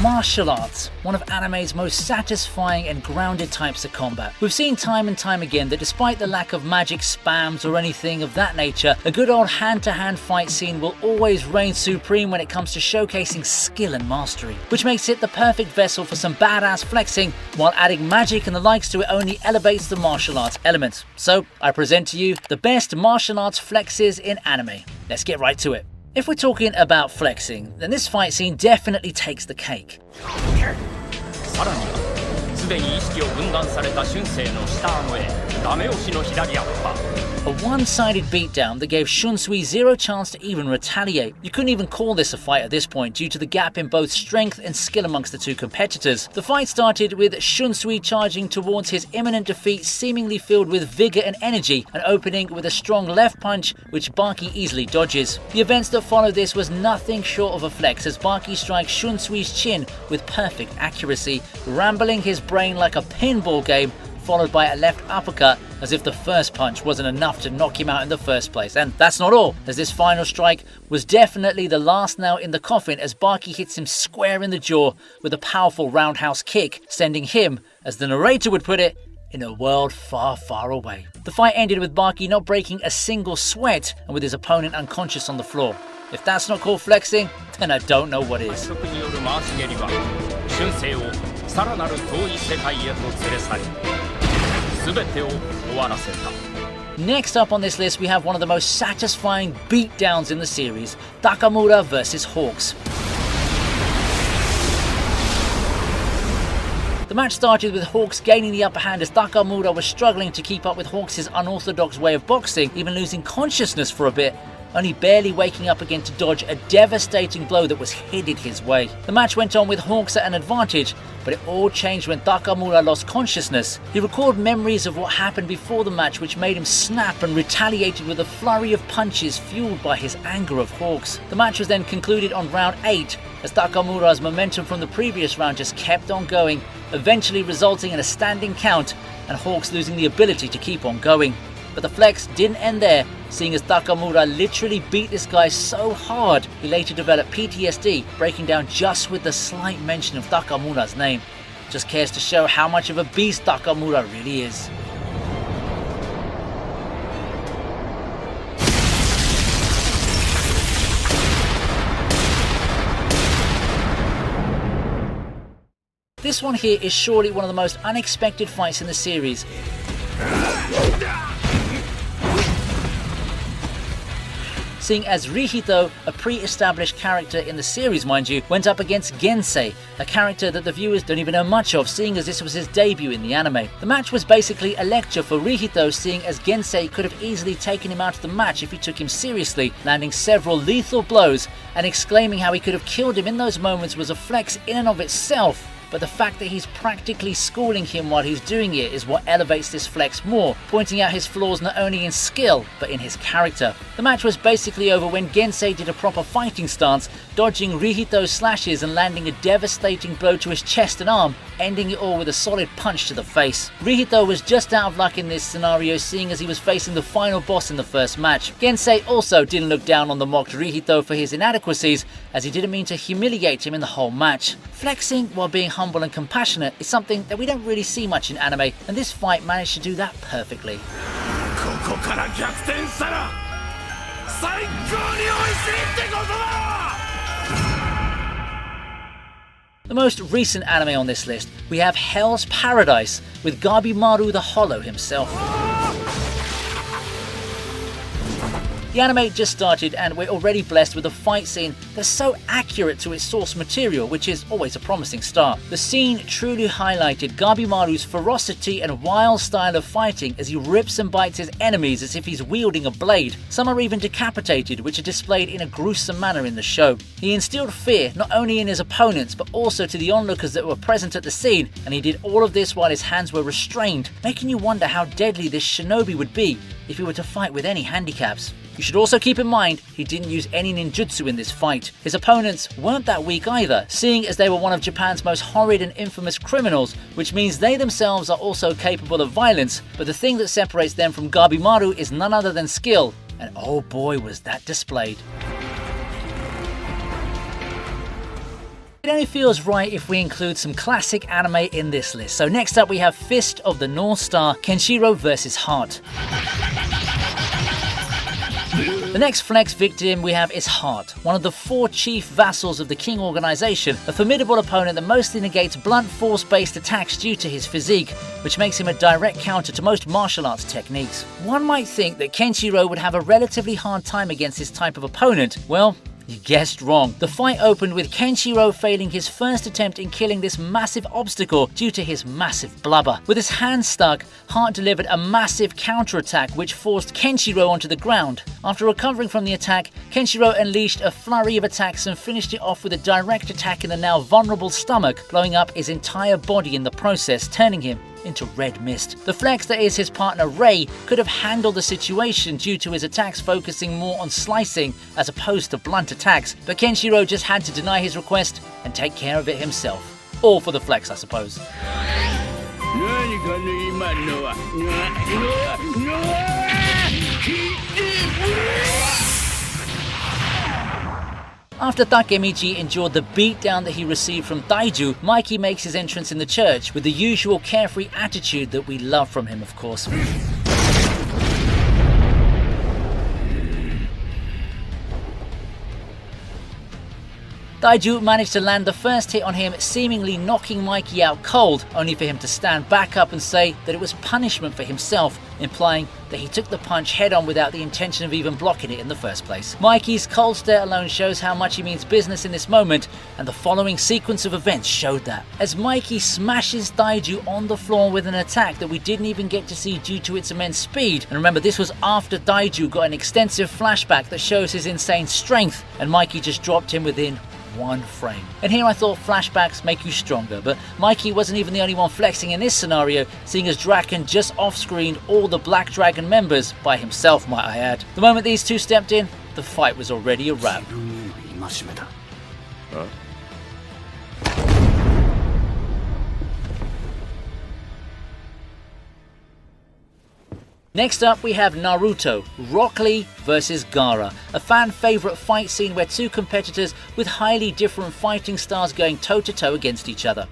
Martial arts, one of anime's most satisfying and grounded types of combat. We've seen time and time again that despite the lack of magic spams or anything of that nature, a good old hand-to-hand fight scene will always reign supreme when it comes to showcasing skill and mastery, which makes it the perfect vessel for some badass flexing, while adding magic and the likes to it only elevates the martial arts element. So I present to you the best martial arts flexes in anime. Let's get right to it. If we're talking about flexing, then this fight scene definitely takes the cake. A one-sided beatdown that gave Shunsui zero chance to even retaliate. You couldn't even call this a fight at this point due to the gap in both strength and skill amongst the two competitors. The fight started with Shunsui charging towards his imminent defeat, seemingly filled with vigor and energy, and opening with a strong left punch which Baki easily dodges. The events that followed this was nothing short of a flex as Baki strikes Shunsui's chin with perfect accuracy, rambling his brain like a pinball game, followed by a left uppercut as if the first punch wasn't enough to knock him out in the first place. And that's not all, as this final strike was definitely the last nail in the coffin as Baki hits him square in the jaw with a powerful roundhouse kick, sending him, as the narrator would put it, in a world far, far away. The fight ended with Baki not breaking a single sweat and with his opponent unconscious on the floor. If that's not called flexing, then I don't know what is. Next up on this list we have one of the most satisfying beatdowns in the series, Takamura vs Hawks. The match started with Hawks gaining the upper hand as Takamura was struggling to keep up with Hawks' unorthodox way of boxing, even losing consciousness for a bit, only barely waking up again to dodge a devastating blow that was headed his way. The match went on with Hawks at an advantage, but it all changed when Takamura lost consciousness. He recalled memories of what happened before the match, which made him snap and retaliated with a flurry of punches fueled by his anger of Hawks. The match was then concluded on round 8 as Takamura's momentum from the previous round just kept on going, eventually resulting in a standing count and Hawks losing the ability to keep on going. But the flex didn't end there, seeing as Takamura literally beat this guy so hard he later developed PTSD, breaking down just with the slight mention of Takamura's name. Just cares to show how much of a beast Takamura really is. This one here is surely one of the most unexpected fights in the series. Seeing as Rihito, a pre-established character in the series mind you, went up against Gensei, a character that the viewers don't even know much of, seeing as this was his debut in the anime. The match was basically a lecture for Rihito, seeing as Gensei could have easily taken him out of the match if he took him seriously, landing several lethal blows and exclaiming how he could have killed him in those moments was a flex in and of itself. But the fact that he's practically schooling him while he's doing it is what elevates this flex more, pointing out his flaws not only in skill, but in his character. The match was basically over when Gensei did a proper fighting stance, dodging Rihito's slashes and landing a devastating blow to his chest and arm, ending it all with a solid punch to the face. Rihito was just out of luck in this scenario, seeing as he was facing the final boss in the first match. Gensei also didn't look down on the mocked Rihito for his inadequacies, as he didn't mean to humiliate him in the whole match. Flexing while being humble and compassionate is something that we don't really see much in anime, and this fight managed to do that perfectly. The most recent anime on this list, we have Hell's Paradise with Gabimaru the Hollow himself. The anime just started and we're already blessed with a fight scene that's so accurate to its source material, which is always a promising start. The scene truly highlighted Gabimaru's ferocity and wild style of fighting as he rips and bites his enemies as if he's wielding a blade. Some are even decapitated, which are displayed in a gruesome manner in the show. He instilled fear not only in his opponents but also to the onlookers that were present at the scene, and he did all of this while his hands were restrained, making you wonder how deadly this shinobi would be if he were to fight with any handicaps. You should also keep in mind he didn't use any ninjutsu in this fight. His opponents weren't that weak either, seeing as they were one of Japan's most horrid and infamous criminals, which means they themselves are also capable of violence, but the thing that separates them from Gabimaru is none other than skill, and oh boy was that displayed. It only feels right if we include some classic anime in this list. So next up we have Fist of the North Star, Kenshiro vs. Heart. The next Flex victim we have is Heart, one of the 4 chief vassals of the King organization, a formidable opponent that mostly negates blunt force-based attacks due to his physique, which makes him a direct counter to most martial arts techniques. One might think that Kenshiro would have a relatively hard time against this type of opponent. Well, you guessed wrong. The fight opened with Kenshiro failing his first attempt in killing this massive obstacle due to his massive blubber. With his hands stuck, Heart delivered a massive counterattack which forced Kenshiro onto the ground. After recovering from the attack, Kenshiro unleashed a flurry of attacks and finished it off with a direct attack in the now vulnerable stomach, blowing up his entire body in the process, turning him into red mist. The Flex that is his partner Ray could have handled the situation due to his attacks focusing more on slicing as opposed to blunt attacks, but Kenshiro just had to deny his request and take care of it himself. All for the Flex, I suppose. After Takemichi endured the beatdown that he received from Daiju, Mikey makes his entrance in the church with the usual carefree attitude that we love from him, of course. Daiju managed to land the first hit on him, seemingly knocking Mikey out cold, only for him to stand back up and say that it was punishment for himself, implying that he took the punch head on without the intention of even blocking it in the first place. Mikey's cold stare alone shows how much he means business in this moment, and the following sequence of events showed that. As Mikey smashes Daiju on the floor with an attack that we didn't even get to see due to its immense speed, and remember this was after Daiju got an extensive flashback that shows his insane strength, and Mikey just dropped him within 1 frame. And here I thought flashbacks make you stronger, but Mikey wasn't even the only one flexing in this scenario, seeing as Draken just off-screened all the Black Dragon members by himself, might I add. The moment these two stepped in, the fight was already a wrap. Huh? Next up we have Naruto, Rock Lee vs Gaara, a fan favourite fight scene where 2 competitors with highly different fighting styles going toe to toe against each other.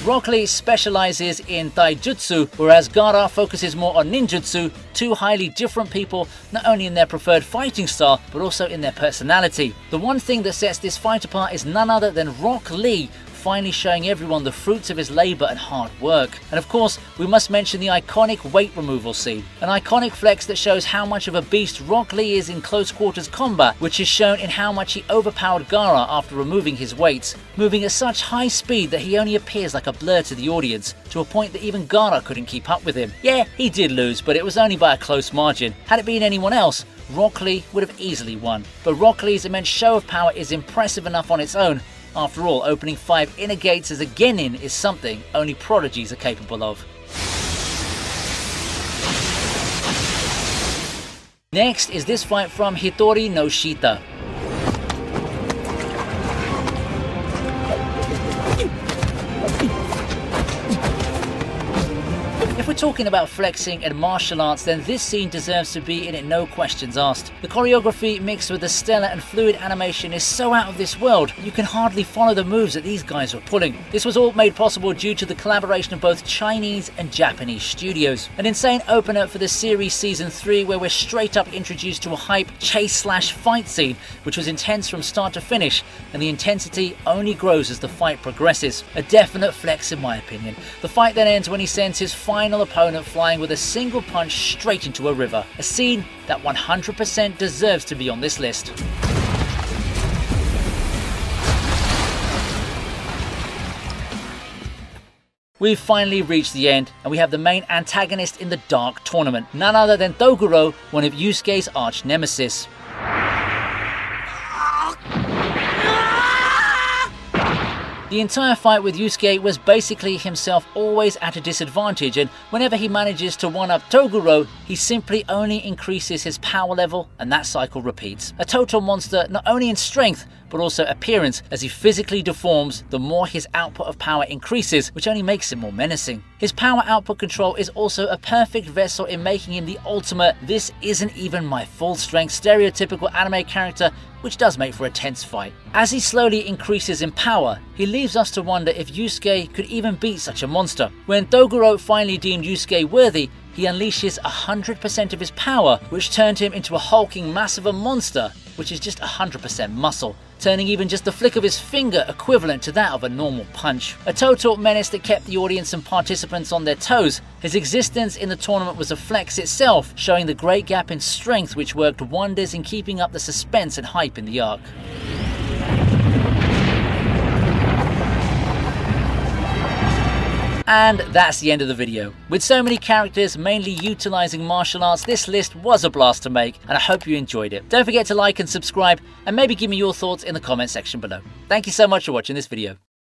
Rock Lee specialises in taijutsu, whereas Gaara focuses more on ninjutsu, 2 highly different people, not only in their preferred fighting style, but also in their personality. The one thing that sets this fight apart is none other than Rock Lee finally showing everyone the fruits of his labour and hard work. And of course, we must mention the iconic weight removal scene, an iconic flex that shows how much of a beast Rock Lee is in close quarters combat, which is shown in how much he overpowered Gaara after removing his weights, moving at such high speed that he only appears like a blur to the audience, to a point that even Gaara couldn't keep up with him. Yeah, he did lose, but it was only by a close margin. Had it been anyone else, Rock Lee would have easily won. But Rock Lee's immense show of power is impressive enough on its own. After all, opening 5 inner gates as a genin is something only prodigies are capable of. Next is this fight from Hitori no Shita. If we're talking about flexing and martial arts, then this scene deserves to be in it, no questions asked. The choreography mixed with the stellar and fluid animation is so out of this world, you can hardly follow the moves that these guys were pulling. This was all made possible due to the collaboration of both Chinese and Japanese studios. An insane opener for the series season 3 where we're straight up introduced to a hype chase/fight scene, which was intense from start to finish, and the intensity only grows as the fight progresses. A definite flex in my opinion. The fight then ends when he sends his final opponent flying with a single punch straight into a river, a scene that 100% deserves to be on this list. We've finally reached the end, and we have the main antagonist in the Dark Tournament, none other than Toguro, one of Yusuke's arch nemesis. The entire fight with Yusuke was basically himself always at a disadvantage, and whenever he manages to one-up Toguro, he simply only increases his power level, and that cycle repeats. A total monster not only in strength, but also appearance, as he physically deforms the more his output of power increases, which only makes him more menacing. His power output control is also a perfect vessel in making him the ultimate "this isn't even my full strength" stereotypical anime character, which does make for a tense fight. As he slowly increases in power, he leaves us to wonder if Yusuke could even beat such a monster. When Dogoro finally deemed Yusuke worthy, he unleashes 100% of his power, which turned him into a hulking mass of a monster, which is just 100% muscle, turning even just the flick of his finger equivalent to that of a normal punch. A total menace that kept the audience and participants on their toes. His existence in the tournament was a flex itself, showing the great gap in strength which worked wonders in keeping up the suspense and hype in the arc. And that's the end of the video. With so many characters mainly utilizing martial arts, this list was a blast to make, and I hope you enjoyed it. Don't forget to like and subscribe, and maybe give me your thoughts in the comment section below. Thank you so much for watching this video.